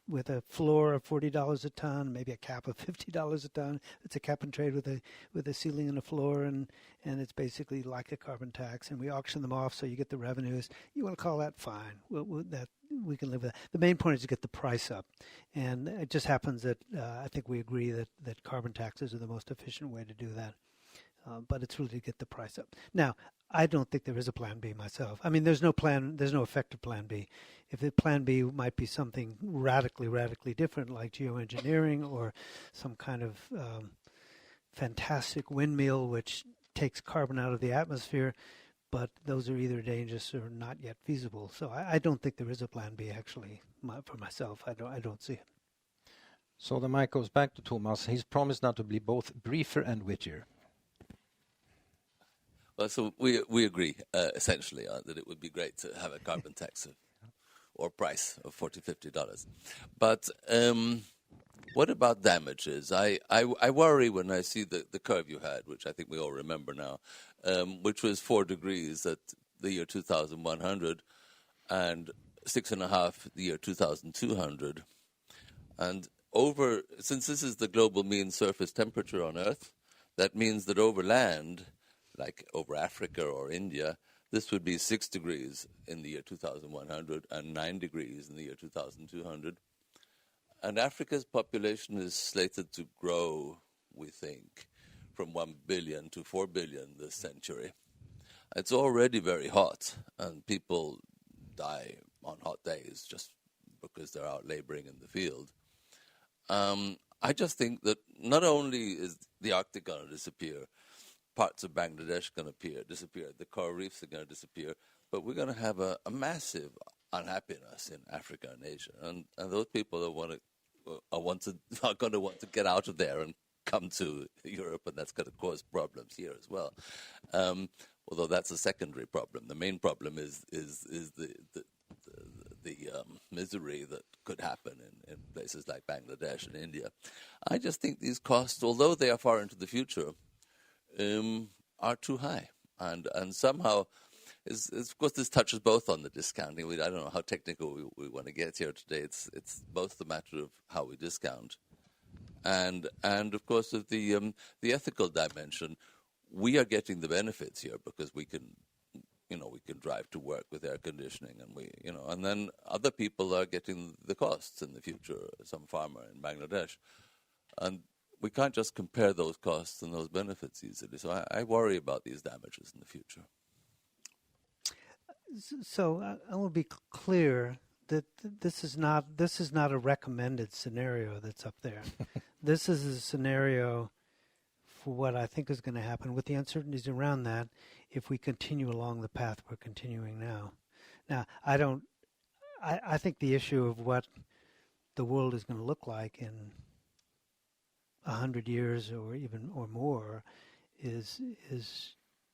[SPEAKER 1] with a floor of $40 a ton, maybe a cap of $50 a ton. It's a cap and trade with a ceiling and a floor, and it's basically like a carbon tax. And we auction them off, so you get the revenues. You want to call that fine? We can live with that. The main point is to get the price up, and it just happens that I think we agree that carbon taxes are the most efficient way to do that. But it's really to get the price up. Now, I don't think there is a plan B myself. There's no effective plan B. If the plan B might be something radically different, like geoengineering or some kind of fantastic windmill which takes carbon out of the atmosphere, but those are either dangerous or not yet feasible. So I don't think there is a plan B, actually, for myself. I don't see it.
[SPEAKER 2] So the mic goes back to Thomas. He's promised now to be both briefer and wittier.
[SPEAKER 3] Well, so we agree essentially that it would be great to have a carbon tax or price of $40, $50. But what about damages? I worry when I see the curve you had, which I think we all remember now, which was 4 degrees at the year 2100 and 6.5 the year 2200. And since this is the global mean surface temperature on Earth, that means that over land, like over Africa or India, this would be 6 degrees in the year 2100 and 9 degrees in the year 2200. And Africa's population is slated to grow, we think, from 1 billion to 4 billion this century. It's already very hot, and people die on hot days just because they're out laboring in the field. I just think that not only is the Arctic going to disappear, parts of Bangladesh going to disappear, the coral reefs are going to disappear, but we're going to have a massive unhappiness in Africa and Asia, and those people that are going to want to get out of there and come to Europe, and that's going to cause problems here as well. Although that's a secondary problem. The main problem is the misery that could happen in places like Bangladesh and India. I just think these costs, although they are far into the future, are too high, and somehow, of course, this touches both on the discounting. I don't know how technical we want to get here today. It's both the matter of how we discount, and of course of the ethical dimension. We are getting the benefits here because we can drive to work with air conditioning, and then other people are getting the costs in the future. Some farmer in Bangladesh, and we can't just compare those costs and those benefits easily. So I worry about these damages in the future.
[SPEAKER 1] So I will be clear that this is not a recommended scenario that's up there. This is a scenario for what I think is going to happen with the uncertainties around that if we continue along the path we're continuing now. Now, I think the issue of what the world is going to look like in 100 years or more is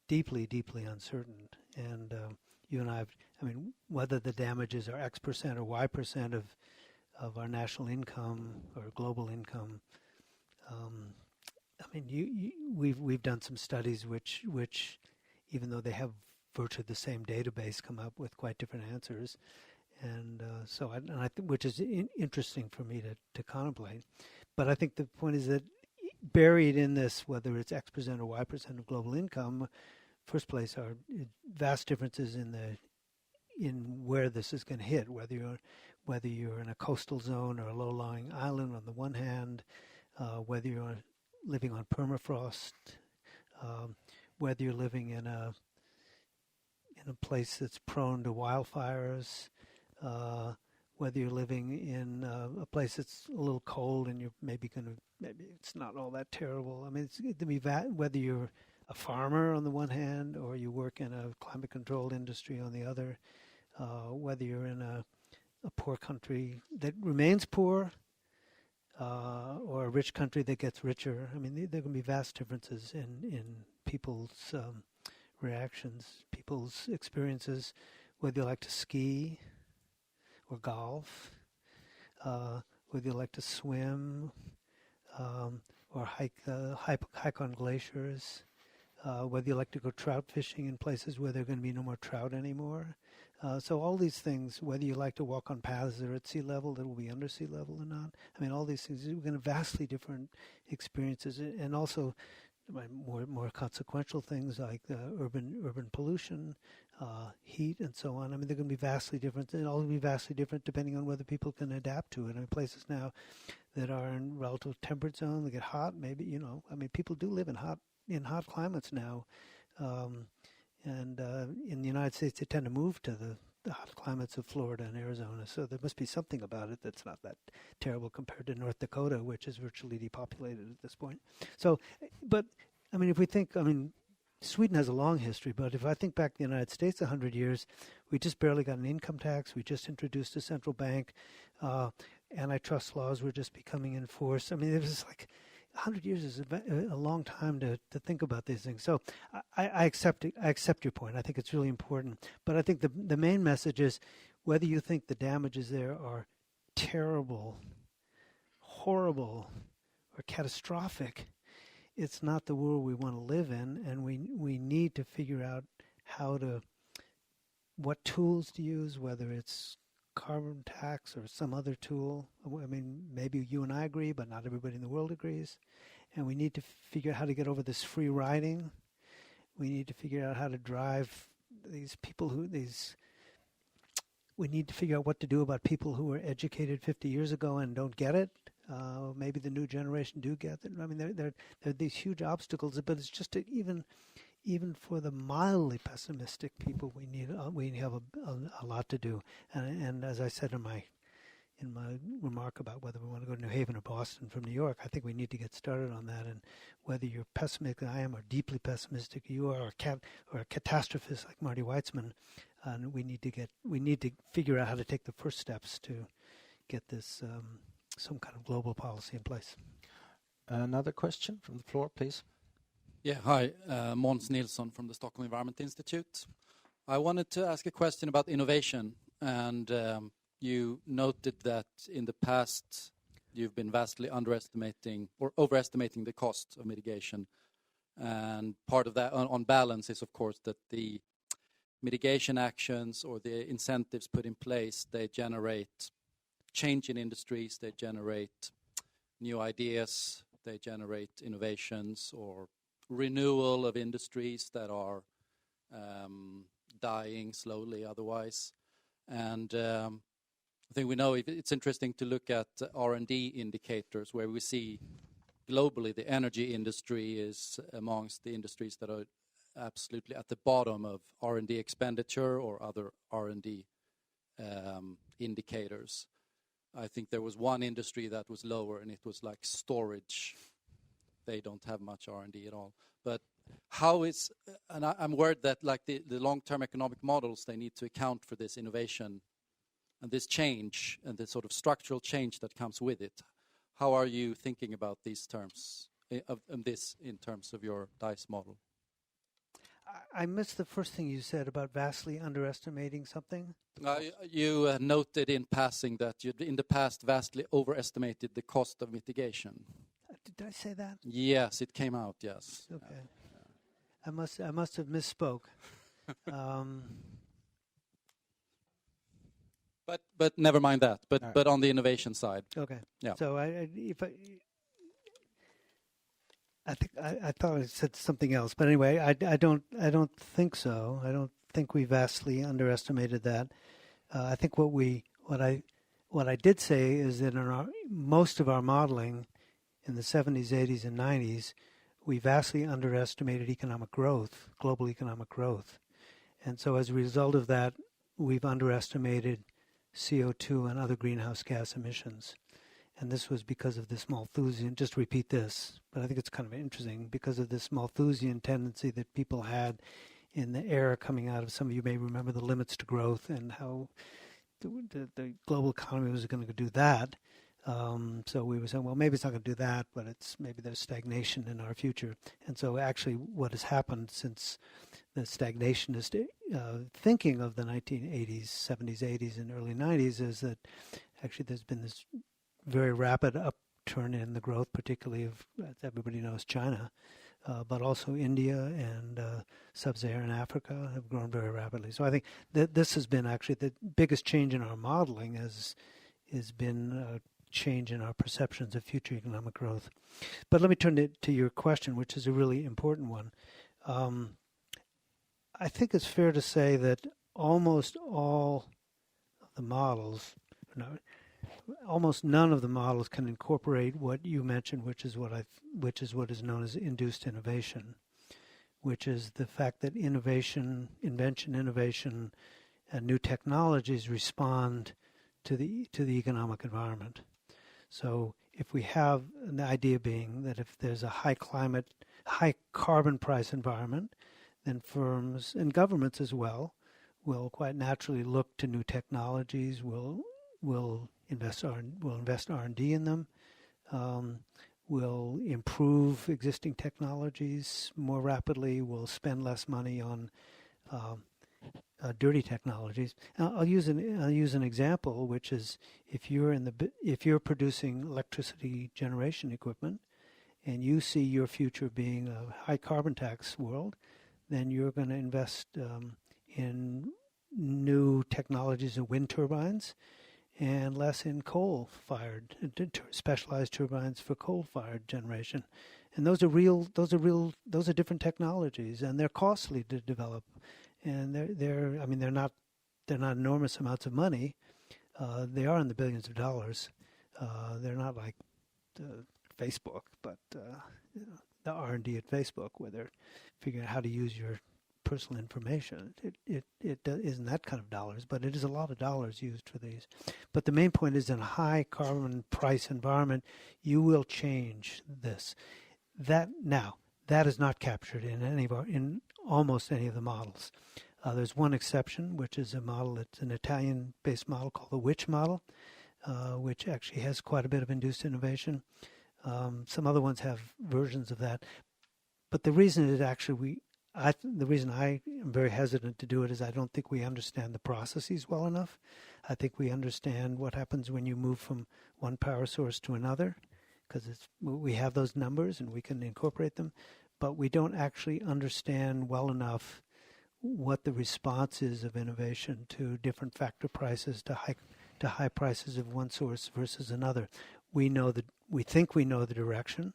[SPEAKER 1] deeply, deeply uncertain. And you and I mean, whether the damages are X% or Y% of our national income or global income, I mean, we've done some studies which, even though they have virtually the same database, come up with quite different answers, and I think which is interesting for me to contemplate. But I think the point is that buried in this, whether it's X% or Y% of global income, first place are vast differences in where this is going to hit. Whether you're in a coastal zone or a low-lying island on the one hand, whether you're living on permafrost, whether you're living in a place that's prone to wildfires, whether you're living in a place that's a little cold and you're maybe it's not all that terrible. I mean, it's going to be whether you're a farmer on the one hand or you work in a climate-controlled industry on the other, whether you're in a poor country that remains poor, or a rich country that gets richer. I mean, there can be vast differences in people's reactions, people's experiences, whether you like to ski or golf, whether you like to swim or hike on glaciers, whether you like to go trout fishing in places where there are going to be no more trout anymore. So all these things, whether you like to walk on paths that are at sea level, that will be under sea level or not. I mean, all these things, we're going to have vastly different experiences, and also more consequential things like urban pollution, heat, and so on. I mean, they're going to be vastly different. They'll all be vastly different depending on whether people can adapt to it. I mean, places now that are in relative temperate zone, they get hot. Maybe I mean, people do live in hot climates now. And in the United States, they tend to move to the hot climates of Florida and Arizona. So there must be something about it that's not that terrible compared to North Dakota, which is virtually depopulated at this point. So, but, I mean, if we think, Sweden has a long history, but if I think back to the United States 100 years, we just barely got an income tax. We just introduced a central bank. Antitrust laws were just becoming enforced. I mean, it was like 100 years is a long time to think about these things. So I accept it. I accept your point. I think it's really important. But I think the main message is whether you think the damages there are terrible, horrible, or catastrophic, it's not the world we want to live in, and we need to figure out what tools to use, whether it's carbon tax or some other tool. I mean, maybe you and I agree, but not everybody in the world agrees. And we need to figure out how to get over this free riding. We need to figure out how to drive these people we need to figure out what to do about people who were educated 50 years ago and don't get it. Maybe the new generation do get it. I mean, there are these huge obstacles, but it's just to even even for the mildly pessimistic people, we have a lot to do. And as I said in my remark about whether we want to go to New Haven or Boston from New York, I think we need to get started on that. And whether you're pessimistic, I am, or deeply pessimistic, you are, or a catastrophist like Marty Weitzman, we need to figure out how to take the first steps to get this some kind of global policy in place.
[SPEAKER 2] Another question from the floor, please.
[SPEAKER 4] Yeah, hi, Måns Nilsson from the Stockholm Environment Institute. I wanted to ask a question about innovation, and you noted that in the past you've been vastly underestimating or overestimating the cost of mitigation, and part of that, on balance, is of course that the mitigation actions or the incentives put in place, they generate change in industries, they generate new ideas, they generate innovations or renewal of industries that are dying slowly otherwise. And I think we know it's interesting to look at R&D indicators where we see globally the energy industry is amongst the industries that are absolutely at the bottom of R&D expenditure or other R&D indicators. I think there was one industry that was lower, and it was like storage. They don't have much R&D at all. But how is, and I'm worried that like the long-term economic models, they need to account for this innovation and this change and the sort of structural change that comes with it. How are you thinking about these terms, of this in terms of your DICE model?
[SPEAKER 1] I missed the first thing you said about vastly underestimating something.
[SPEAKER 4] You noted in passing that you'd in the past vastly overestimated the cost of mitigation.
[SPEAKER 1] Did I say that?
[SPEAKER 4] Yes, it came out, yes.
[SPEAKER 1] Okay. I must have misspoke.
[SPEAKER 4] But never mind that. But on the innovation side.
[SPEAKER 1] Okay.
[SPEAKER 4] Yeah.
[SPEAKER 1] So I thought I said something else, but anyway, I don't think so. I don't think we vastly underestimated that. I think what I did say is that in most of our modeling in the 70s, 80s, and 90s, we vastly underestimated economic growth, global economic growth, and so as a result of that, we've underestimated CO2 and other greenhouse gas emissions. And this was because of this Malthusian, just to repeat this, but I think it's kind of interesting, because of this Malthusian tendency that people had in the era coming out of, some of you may remember the limits to growth and how the global economy was going to do that. So we were saying, well, maybe it's not going to do that, but maybe there's stagnation in our future. And so actually what has happened since the stagnationist thinking of the 1980s, 70s, 80s, and early 90s is that actually there's been this very rapid upturn in the growth, particularly of, as everybody knows, China, but also India and sub-Saharan Africa have grown very rapidly. So I think that this has been actually the biggest change in our modeling has been a change in our perceptions of future economic growth. But let me turn to your question, which is a really important one. I think it's fair to say that almost all of the models, almost none of the models can incorporate what you mentioned, which is what is known as induced innovation, which is the fact that innovation, and new technologies respond to the economic environment. So if we have an idea being that if there's a high carbon price environment, then firms and governments as well will quite naturally look to new technologies, will invest R&D in them, will improve existing technologies more rapidly, will spend less money on dirty technologies. I'll use an example, which is if you're producing electricity generation equipment, and you see your future being a high carbon tax world, then you're going to invest in new technologies of wind turbines, and less in coal-fired, specialized turbines for coal-fired generation. And those are different technologies, and they're costly to develop. And they're not enormous amounts of money. They are in the billions of dollars. They're not like Facebook, but the R&D at Facebook, where they're figuring out how to use your personal information. It isn't that kind of dollars, but it is a lot of dollars used for these. But the main point is, in a high carbon price environment, you will change this. That is not captured in almost any of the models. There's one exception, which is a model. It's an Italian-based model called the WICH model, which actually has quite a bit of induced innovation. Some other ones have versions of that. But the reason the reason I am very hesitant to do it is I don't think we understand the processes well enough. I think we understand what happens when you move from one power source to another, because we have those numbers and we can incorporate them, but we don't actually understand well enough what the response is of innovation to different factor prices, to high prices of one source versus another. We think we know the direction,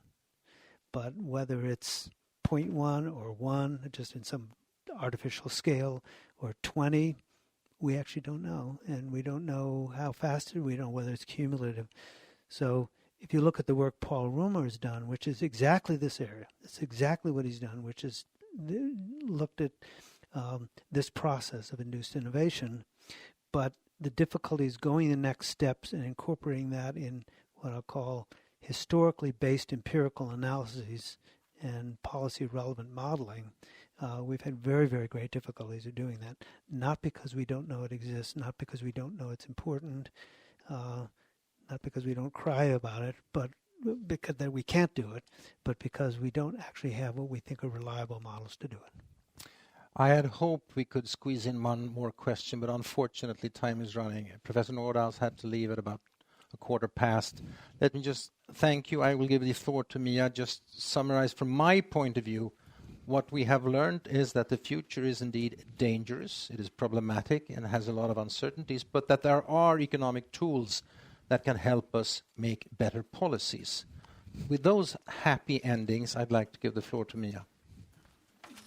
[SPEAKER 1] but whether it's 0.1 or 1, just in some artificial scale, or 20, we actually don't know. And we don't know how fast we don't know whether it's cumulative. So if you look at the work Paul Romer has done, which is exactly this area, it's exactly what he's done, which is looked at this process of induced innovation, but the difficulty is going the next steps and incorporating that in what I'll call historically based empirical analyses and policy relevant modeling. We've had very, very great difficulties of doing that, not because we don't know it exists, not because we don't know it's important, not because we don't cry about it, but because that we can't do it, but because we don't actually have what we think are reliable models to do it.
[SPEAKER 2] I had hoped we could squeeze in one more question, but unfortunately time is running. Professor Nordhaus had to leave at about 1:15. Let me just thank you. I will give the floor to Mia. Just summarize from my point of view, what we have learned is that the future is indeed dangerous. It is problematic and has a lot of uncertainties, but that there are economic tools that can help us make better policies. With those happy endings, I'd like to give the floor to Mia.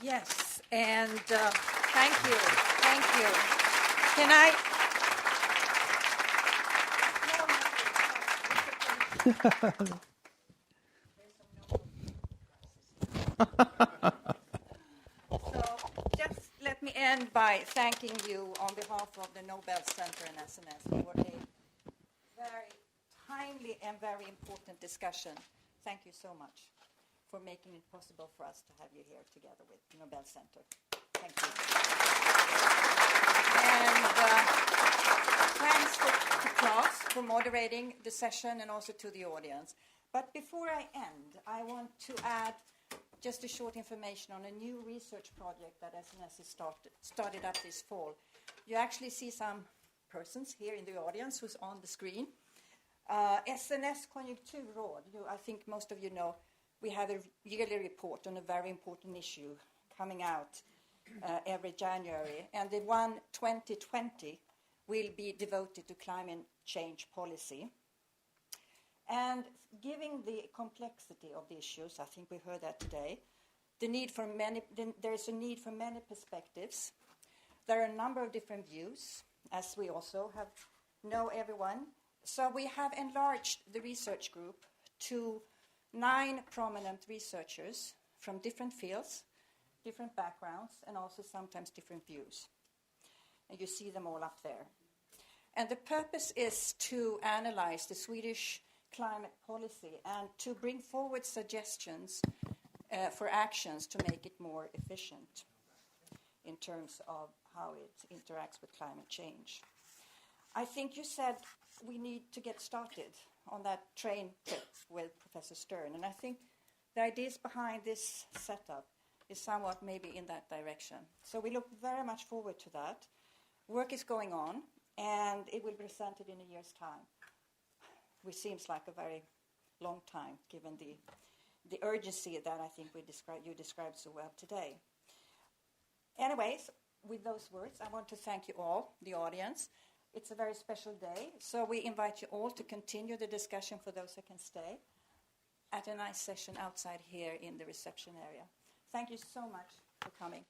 [SPEAKER 5] Yes, and thank you. Can I... So just let me end by thanking you on behalf of the Nobel Center and SNS for a very timely and very important discussion. Thank you so much for making it possible for us to have you here together with the Nobel Center. Thank you. And thanks to Claes for moderating the session and also to the audience. But before I end, I want to add just a short information on a new research project that SNS has started up this fall. You actually see some persons here in the audience who's on the screen. SNS Konjunkturråd, I think most of you know, we have a yearly report on a very important issue coming out every January. And the one 2020 will be devoted to climate change policy. And given the complexity of the issues, I think we heard that today, there is a need for many perspectives. There are a number of different views, as we also know everyone. So we have enlarged the research group to 9 prominent researchers from different fields, different backgrounds, and also sometimes different views. And you see them all up there. And the purpose is to analyze the Swedish climate policy and to bring forward suggestions for actions to make it more efficient in terms of how it interacts with climate change. I think you said we need to get started on that train trip with Professor Stern, and I think the ideas behind this setup is somewhat maybe in that direction. So we look very much forward to that. Work is going on, and it will be presented in a year's time, which seems like a very long time, given the urgency that I think you described so well today. Anyways, with those words, I want to thank you all, the audience. It's a very special day, so we invite you all to continue the discussion for those who can stay at a nice session outside here in the reception area. Thank you so much for coming.